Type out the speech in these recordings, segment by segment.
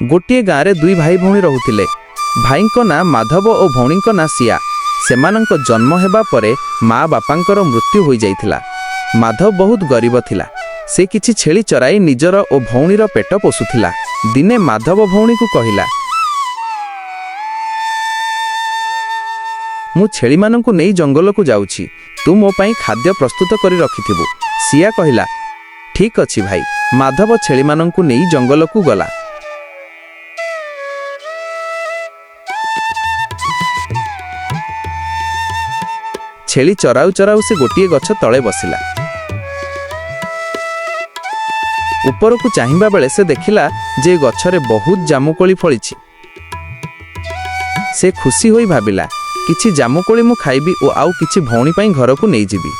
गोटे गाँव में दुई भाई भौणी रहुथिले। भाईको ना माधव और भौणीको ना सिया। सेमानंको जन्म हेबा परे माँ बापांकर मृत्यु हो जाइथिला। माधव बहुत गरीब थिला। से किछि छेली चराई निजर और भौणीर पेट पोषुथिला। दिने माधव भौणी को कहिला, मु छेली मानंकु नहीं जंगल को जाउछि, तू मो पाई खाद्य प्रस्तुत करी रखिथिबु। सिया कहिला, ठीक अछि भाई। माधव छेली मानंकु नहीं जंगल को गला। छेली चराउ चराउ से गोटे गछ तले बसिला। ऊपर को चाहिबा बेले से देखिला जे गछरे बहुत जामुकोली फळिछि। से खुशी होई भाबिला, किछि जामुकोली मु खाइबी ओ आउ किछि भौणी पाई घर को नहीं जीबी।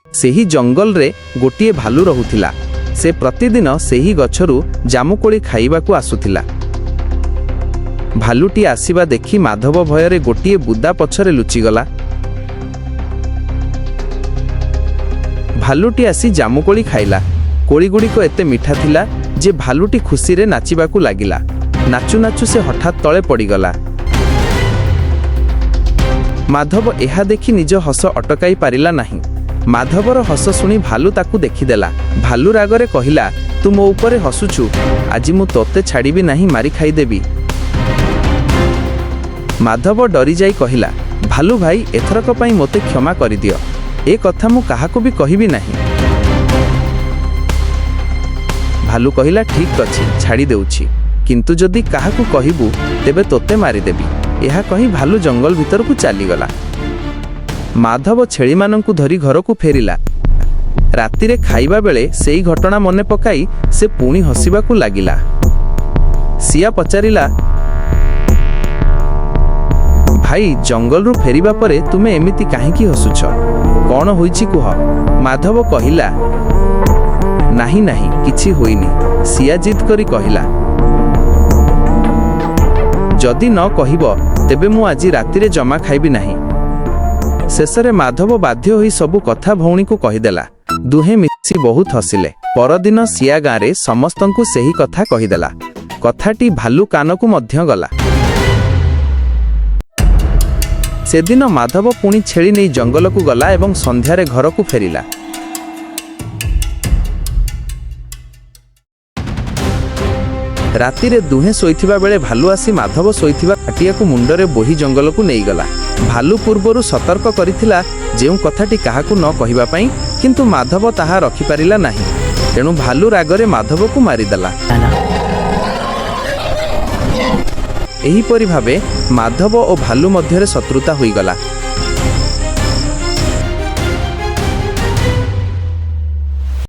सेही जंगल रे गोटे भालू रहुथिला। से प्रतिदिन सेही गछरु जामुकोली खाइबा को आसुथिला। भालुटी आसीबा देखि माधव भୟରେ गोटे बुदा पछरे लुचिगला। भालुटी आसी जामुकोली खाइला। कोली गुड़ी को एते मीठा थिला जे भालुटी खुशी रे नाचिबाकू लागिला। नाचु नाचु से हठात तले पड़ीगला। माधव एहा देखि निज हस अटकाई पारिला नाही। माधवर हस सुनी भालू ताकू देखिदेला। भालू रागरे कहिला, तू मो उपरे हसुछु, आज मु तोते छाड़ीबी नाही, मारी खाइदेबी। माधव डरी जाई कहिला, भालू भाई एथरक पई मोते क्षमा करि दियो। ए कथा मु काहाको भी कहिबी नाही। भालू कहिला, ठीक अछि, छाड़ी देउछि, किंतु जदि काहाको कहिबु तेबे तोते मारी देबी। एहा कहि भालू जंगल भीतर को चली गला। माधव छेली मानंकु धरी घर को फेरिला। राति रे खाइबा बेले सेई घटना मने पकाई से पुणी हसिबा को लागिला। सिया पचारिला, भाई जंगल रु फेरिबा परे तुमे एमिति काहेकि हसुछ, कौन होईछि कुह। माधव कहिला, नाही नाही किछि होइनी। सिया जिद करी कहिला, जदि न कहिब तेबे मु आजि राति रे जमा खाइबी नाही। शेषरे माधव बाध्य होई सबु कथा भौणी को कहिदेला। दुहे मिसी बहुत हसिले। परदिन सिया गाँ रे समस्तंकु सेही कथा कहिदेला। कथाटी भालू कानकु मध्य गला। सेदिन माधव पुणी छेली नहीं जंगल को गला एवं संध्यारे घर को फेरिला। राति रे दुहे सोईथिबा बेले भालू आसी माधव सोईथिबा खाटिया को मुंडरे बोही जंगल को नहीं गला। भालू पूर्वरु सतर्क करिथिला जेउ कथाटी काहाकू न कहिबा पई, किंतु माधव ताहा रखि पारिला नाही। तेणु भालू रागरे माधव को मारिदेला। एहीपरि भावे माधव और भालू मध्यरे शत्रुता होई गला।